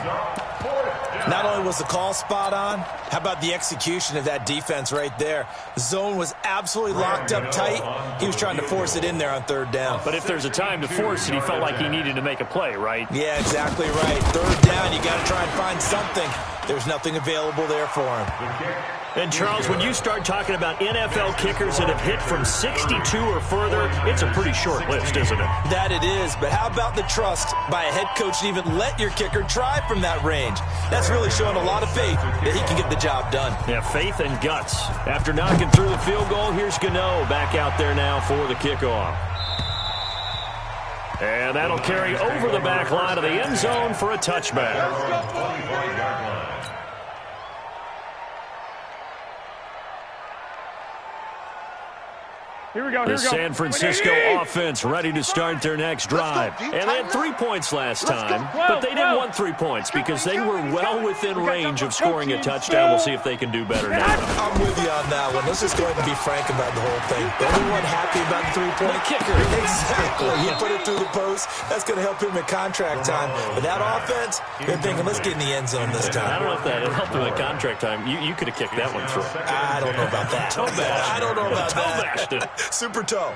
Not only was the call spot on, how about the execution of that defense right there? The zone was absolutely locked up tight. He was trying to force it in there on 3rd down. But if there's a time to force it, he felt like he needed to make a play, right? Yeah, exactly right. 3rd down, you got to try and find something. There's nothing available there for him. And, Charles, when you start talking about NFL kickers that have hit from 62 or further, it's a pretty short list, isn't it? That it is, but how about the trust by a head coach to even let your kicker try from that range? That's really showing a lot of faith that he can get the job done. Yeah, faith and guts. After knocking through the field goal, here's Gano back out there now for the kickoff. And that'll carry over the back line of the end zone for a touchback. Here we go, the San Francisco offense ready to start their next drive. And they had 3 points last time, but they didn't want 3 points because they were well within range of scoring a touchdown. We'll see if they can do better now. I'm with you on that one. Let's just go ahead and be frank about the whole thing. Everyone happy about the 3-point kicker. Exactly. He put it through the post. That's going to help him in contract time. But that offense, they're thinking, let's get in the end zone this time. I don't know if that helped him in contract time. You could have kicked that one through. I don't know about that. I don't know about that. Super toe.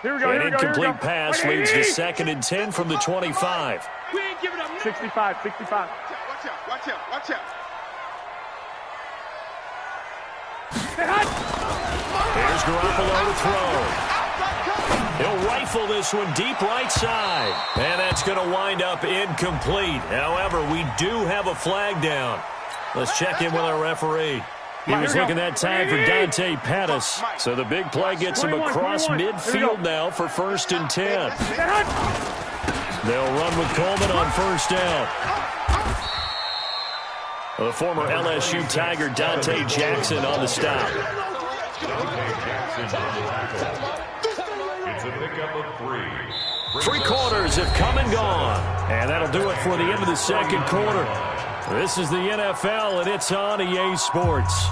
Here we go, An incomplete pass leads to 2nd and 10 from the 25. We ain't giving up. 65. Watch out. Here's Garoppolo to throw. He'll rifle this one deep right side. And that's going to wind up incomplete. However, we do have a flag down. Let's check in with our referee. He was looking that time for Dante Pettis. So the big play gets him across midfield now for 1st and 10. They'll run with Coleman on 1st down. The former LSU Tiger Dante Jackson on the stop. It's a pickup of 3. 3 quarters have come and gone. And that'll do it for the end of the 2nd quarter. This is the NFL, and it's on EA Sports.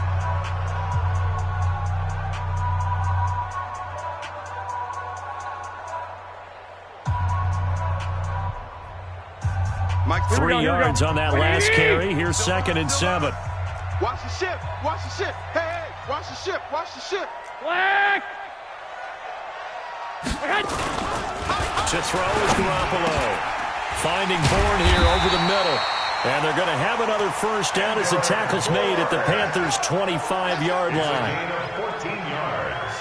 Mike, 3 yards on that last carry. Here's 2nd and 7. Watch the ship. Hey, watch the ship. Flag! To throw is Garoppolo. Finding Bourne here over the middle. And they're going to have another 1st down as the tackle's made at the Panthers' 25-yard line. 14 yards.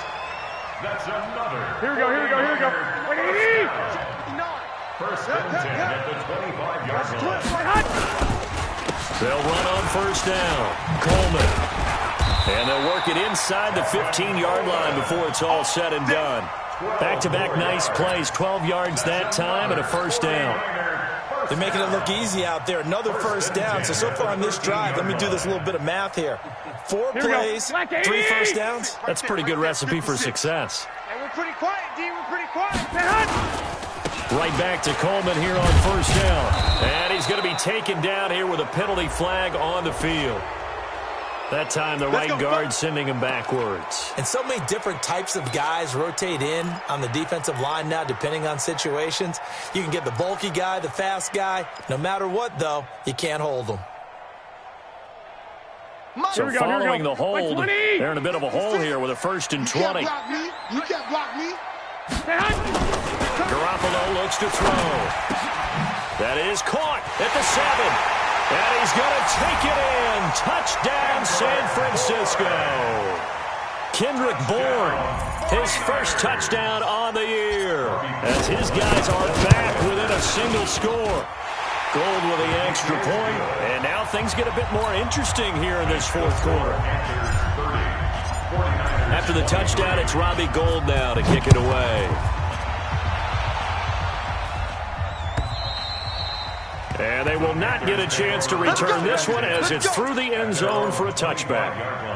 That's another. Here we go. 1st and 10 at the 25-yard line. They'll run on 1st down. Coleman. And they'll work it inside the 15-yard line before it's all said and done. Back-to-back nice plays. 12 yards that time and a 1st down. They're making it look easy out there. Another 1st down. So far on this drive, let me do this little bit of math here. 4 plays, 3 1st downs. That's a pretty good recipe for success. And we're pretty quiet, D. Right back to Coleman here on 1st down. And he's going to be taken down here with a penalty flag on the field. That time the right guard sending him backwards. And so many different types of guys rotate in on the defensive line now depending on situations. You can get the bulky guy, the fast guy. No matter what, though, you can't hold them. So following the hold, they're in a bit of a hole here with a 1st and 20. You can't block me. Garoppolo looks to throw. That is caught at the 7. And he's going to take it in. Touchdown, San Francisco. Kendrick Bourne, his 1st touchdown on the year. As his guys are back within a single score. Gold with the extra point. And now things get a bit more interesting here in this 4th quarter. after the touchdown, it's Robbie Gould now to kick it away. And they will not get a chance to return this one as it's through the end zone for a touchback.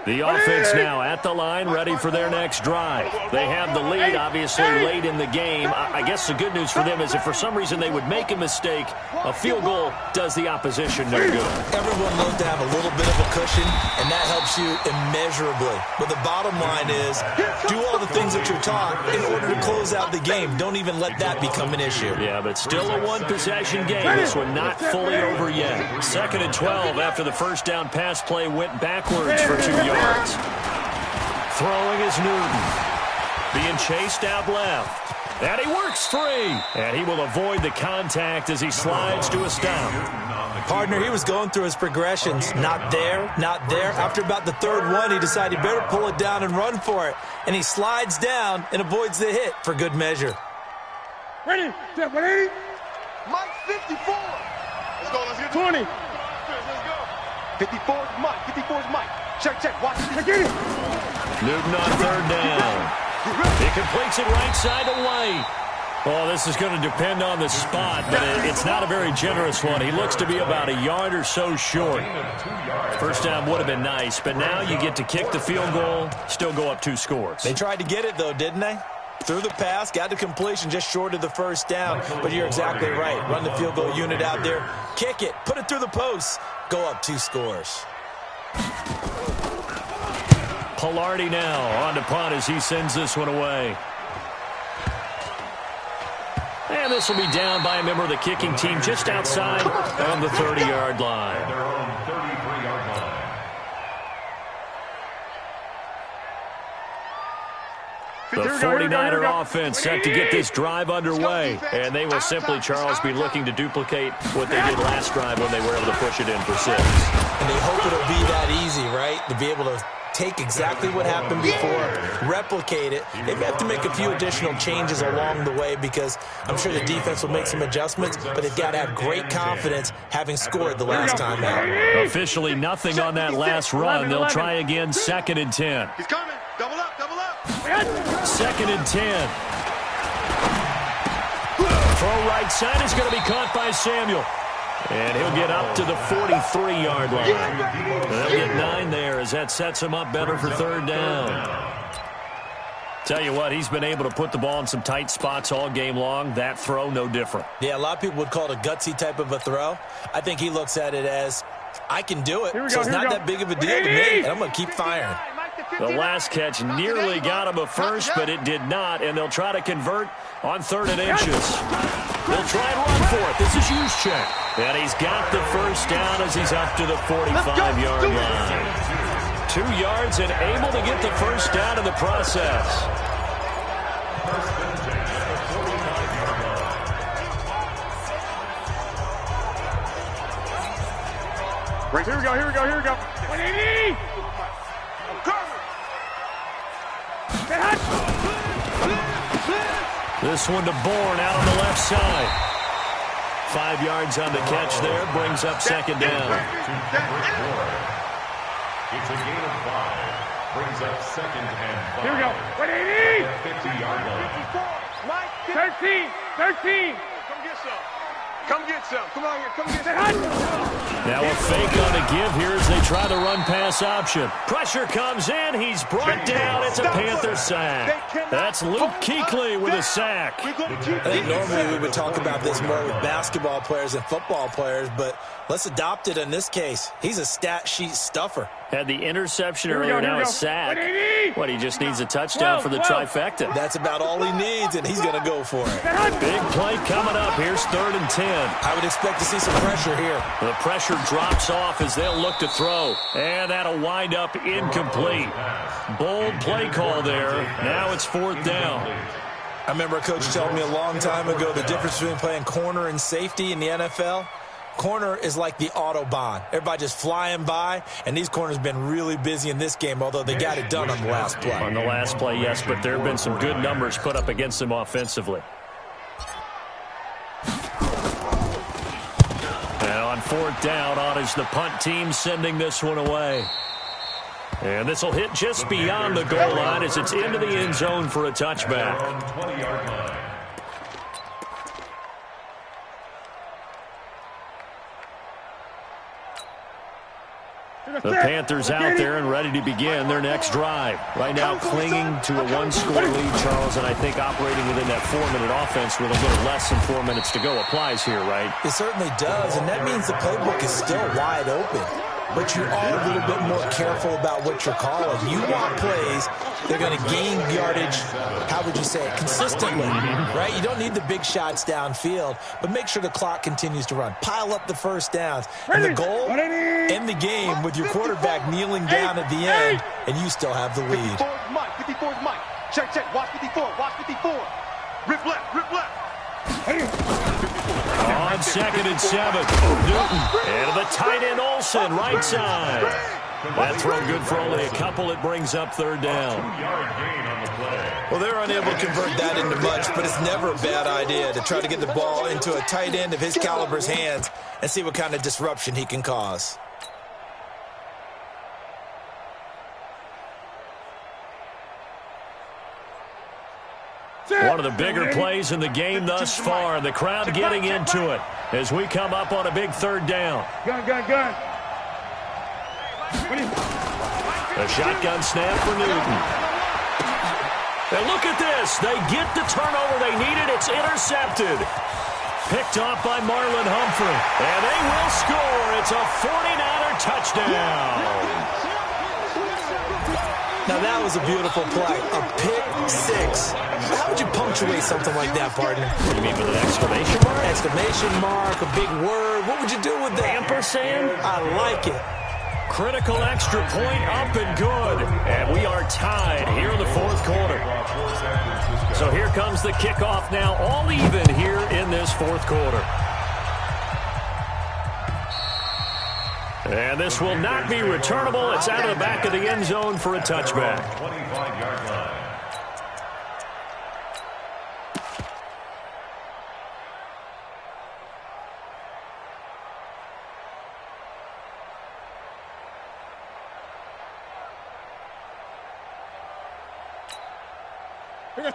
The offense now at the line, ready for their next drive. They have the lead, obviously, late in the game. I guess the good news for them is if for some reason they would make a mistake, a field goal does the opposition no good. Everyone loves to have a little bit of a cushion, and that helps you immeasurably. But the bottom line is, do all the things that you're taught in order to close out the game. Don't even let that become an issue. Yeah, but still a one-possession game. This one not fully over yet. 2nd and 12 after the first down pass play went backwards for 2 yards. Throwing is Newton. Being chased out left. And he works free. And he will avoid the contact as he slides to a stop. Partner, he was going through his progressions. Not there, not there. After about the third one, he decided he better pull it down and run for it. And he slides down and avoids the hit for good measure. Ready? Step 180. Mike 54. Let's go. Let's get 20. Let's go. 54 is Mike. 54 is Mike. Check, check. Watch it. Get it. Newton on 3rd down. He completes it right side to White. Well, this is going to depend on the spot, but it's not a very generous one. He looks to be about a yard or so short. First down would have been nice, but now you get to kick the field goal, still go up 2 scores. They tried to get it, though, didn't they? Threw the pass, got the completion just short of the first down. But you're exactly right. Run the field goal unit out there. Kick it. Put it through the posts. Go up 2 scores. Pilardi now on to punt as he sends this one away. And this will be down by a member of the kicking team just outside on the 30-yard line. Their own 33-yard line. The 49er offense set to get this drive underway. And they will simply, Charles, be looking to duplicate what they did last drive when they were able to push it in for 6. And they hope it'll be that easy, right? To be able to take exactly what happened before, replicate it. They have to make a few additional changes along the way because I'm sure the defense will make some adjustments, but they've got to have great confidence having scored the last time out. Officially nothing on that last run. They'll try again, 2nd and 10. He's coming. Double up, double up. 2nd and 10. Throw right side is going to be caught by Samuel. And he'll get up to the 43-yard line. They'll get 9 there as that sets him up better for 3rd down. Tell you what, he's been able to put the ball in some tight spots all game long. That throw, no different. Yeah, a lot of people would call it a gutsy type of a throw. I think he looks at it as, I can do it, so it's not that big of a deal to me, and I'm going to keep firing. The last catch nearly got him a first, but it did not, and they'll try to convert on 3rd and inches. They'll try and run for it. This is Juszczyk. And he's got the first down as he's up to the 45-yard line. 2 yards and able to get the first down in the process. Right, here we go, here we go, here we go. 180! I'm covered. Get hot! This one to Bourne out on the left side. 5 yards on the catch there, brings up 2nd down. It's a gain of 5. Brings up 2nd and 5. Here we go. 180! 50-yard line. 13! 13! Come get some. Come get some. Come on here. Come get Get some. hot! Now a fake on a give here as they try the run-pass option. Pressure comes in. He's brought down. It's a Panther sack. That's Luke Kuechly with a sack. I think normally we would talk about this more with basketball players and football players, but let's adopt it in this case. He's a stat sheet stuffer. Had the interception Here we earlier, go, here now we a go. sack. 180! What, he just needs a touchdown for the trifecta. That's about all he needs, and he's going to go for it. Get hot! Big play coming up. Here's 3rd and 10. I would expect to see some pressure here. The pressure drops off as they'll look to throw. And that'll wind up incomplete. Bold play call there. Now it's 4th down. I remember a coach telling me a long time ago the difference between playing corner and safety in the NFL. Corner is like the Autobahn. Everybody just flying by, and these corners have been really busy in this game, although they got it done on the last play. On the last play, yes, but there have been some good numbers put up against them offensively. And on 4th down, on is the punt team sending this one away. And this will hit just beyond the goal line as it's into the end zone for a touchback. 20-yard line. The Panthers out there and ready to begin their next drive. Right now clinging to a one-score lead, Charles, and I think operating within that 4-minute offense with a little less than 4 minutes to go applies here, right? It certainly does, and that means the playbook is still wide open. But you are a little bit more careful about what you're calling. You want plays, they're going to gain yardage, how would you say it, consistently, right? You don't need the big shots downfield, but make sure the clock continues to run. Pile up the first downs. And the goal, end the game with your quarterback kneeling down at the end, and you still have the lead. 54's Mike, 54's Mike. Check, check, watch 54, watch 54. Rip left, rip left. On 2nd and 7, Newton, and the tight end Olsen, right side. That throw good for only a couple. It brings up 3rd down. 2-yard gain on the play. Well, they're unable to convert that into much, but it's never a bad idea to try to get the ball into a tight end of his caliber's hands and see what kind of disruption he can cause. One of the bigger plays in the game thus far. The crowd getting into it as we come up on a big 3rd down. Gun. A shotgun snap for Newton. And look at this. They get the turnover they needed. It's intercepted. Picked off by Marlon Humphrey. And they will score. It's a 49er touchdown. Now, that was a beautiful play. A pick six. How would you punctuate something like that, partner? What do you mean with an exclamation mark? Exclamation mark, a big word. What would you do with that? Ampersand? I like it. Critical extra point up and good. And we are tied here in the 4th quarter. So here comes the kickoff now, all even here in this 4th quarter. And this will not be returnable. It's out of the back of the end zone for a touchback. 25-yard line.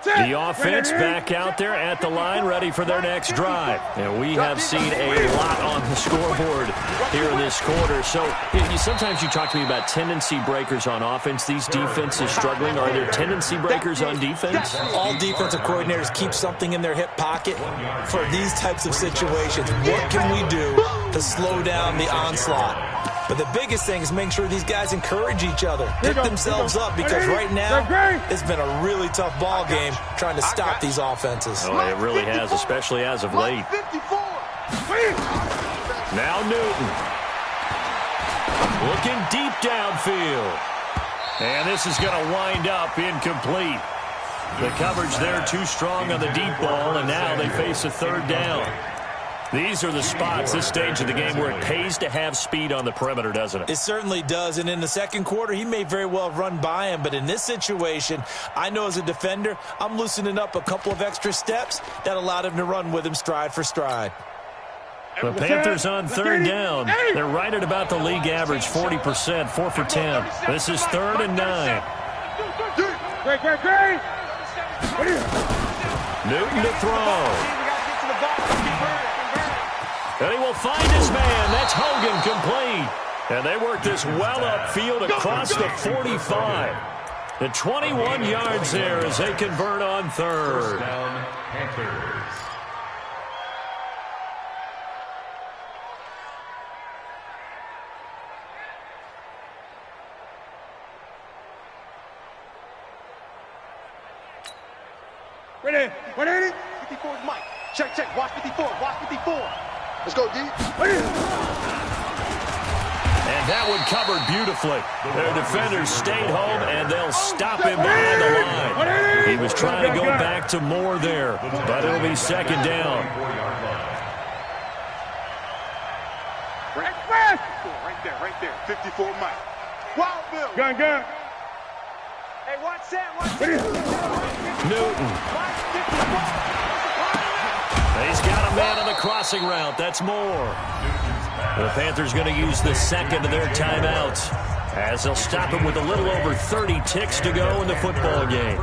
The offense back out there at the line, ready for their next drive. And we have seen a lot on the scoreboard here in this quarter. So sometimes you talk to me about tendency breakers on offense. These defenses struggling. Are there tendency breakers on defense? All defensive coordinators keep something in their hip pocket for these types of situations. What can we do to slow down the onslaught? But the biggest thing is making sure these guys encourage each other, pick themselves up, because right now it's been a really tough ball game trying to stop these offenses. Oh, it really has, especially as of late. Now Newton. Looking deep downfield. And this is going to wind up incomplete. The coverage there too strong on the deep ball, and now they face a 3rd down. These are the spots, this stage of the game, where it pays to have speed on the perimeter, doesn't it? It certainly does, and in the 2nd quarter, he may very well run by him, but in this situation, I know as a defender, I'm loosening up a couple of extra steps that allowed him to run with him stride for stride. The Panthers on 3rd down. They're right at about the league average, 40%, 4 for 10. This is 3rd and 9. Great. Newton to throw. And he will find his man. That's Hogan, complete. And they work this well upfield across the 45. The 21 yards there as they convert on 3rd. First down, Panthers. Ready? 54's Mike. Check, watch 54, watch 54. Let's go, D. And that one covered beautifully. Their defenders stayed home, and they'll stop him behind the line. He was trying to go back to Moore there, but it'll be 2nd down. Right there. 54 Mike. Wild Bill. Gun. Hey, watch Sam. Newton. He's got a man on the crossing route. That's Moore. The Panthers going to use the second of their timeouts as they'll stop it with a little over 30 ticks to go in the football game.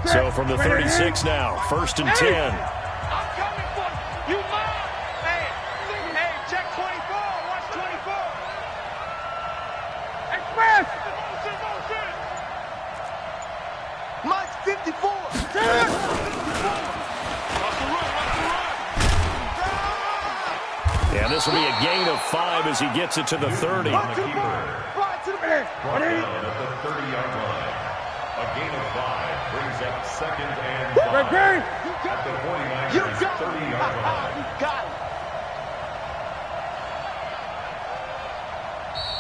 So from the 36 now, 1st and 10. I'm coming for you. You must. Hey, check 24. Watch 24. Express. Motion. Mike 54. And this will be a gain of 5 as he gets it to the 30. Right to the man. Brought down at the 30-yard line. A gain of 5 brings up 2nd and 5 at the 49ers' 30-yard line. You got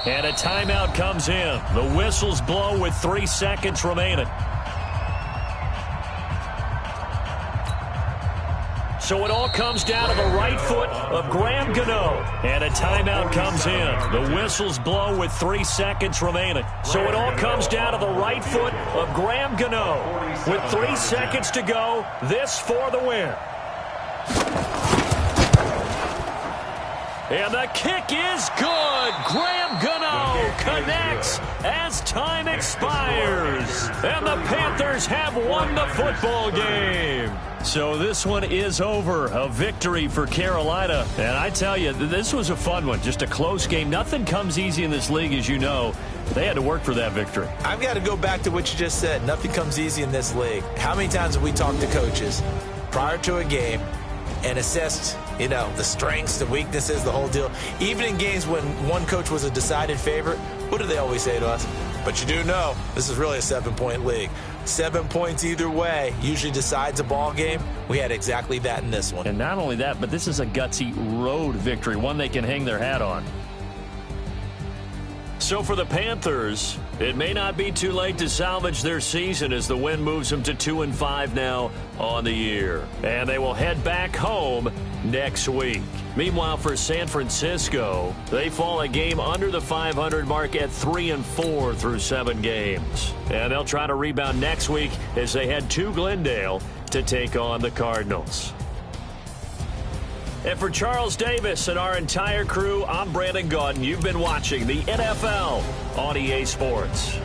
it. And a timeout comes in. The whistles blow with 3 seconds remaining. So it all comes down to the right foot of Graham Gano. And a timeout comes in. The whistles blow with 3 seconds remaining. So it all comes down to the right foot of Graham Gano. With 3 seconds to go, this for the win. And the kick is good. Graham Gano connects as time expires. And the Panthers have won the football game. So this one is over. A victory for Carolina. And I tell you, this was a fun one. Just a close game. Nothing comes easy in this league, as you know. They had to work for that victory. I've got to go back to what you just said. Nothing comes easy in this league. How many times have we talked to coaches prior to a game and assessed, the strengths, the weaknesses, the whole deal? Even in games when one coach was a decided favorite, what do they always say to us? But you do know this is really a 7-point league. 7 points either way usually decides a ball game. We had exactly that in this one. And not only that, but this is a gutsy road victory, one they can hang their hat on. So for the Panthers, it may not be too late to salvage their season as the win moves them to 2-5 now on the year. And they will head back home next week. Meanwhile, for San Francisco, they fall a game under the 500 mark at 3-4 through 7 games. And they'll try to rebound next week as they head to Glendale to take on the Cardinals. And for Charles Davis and our entire crew, I'm Brandon Gaudin. You've been watching the NFL on EA Sports.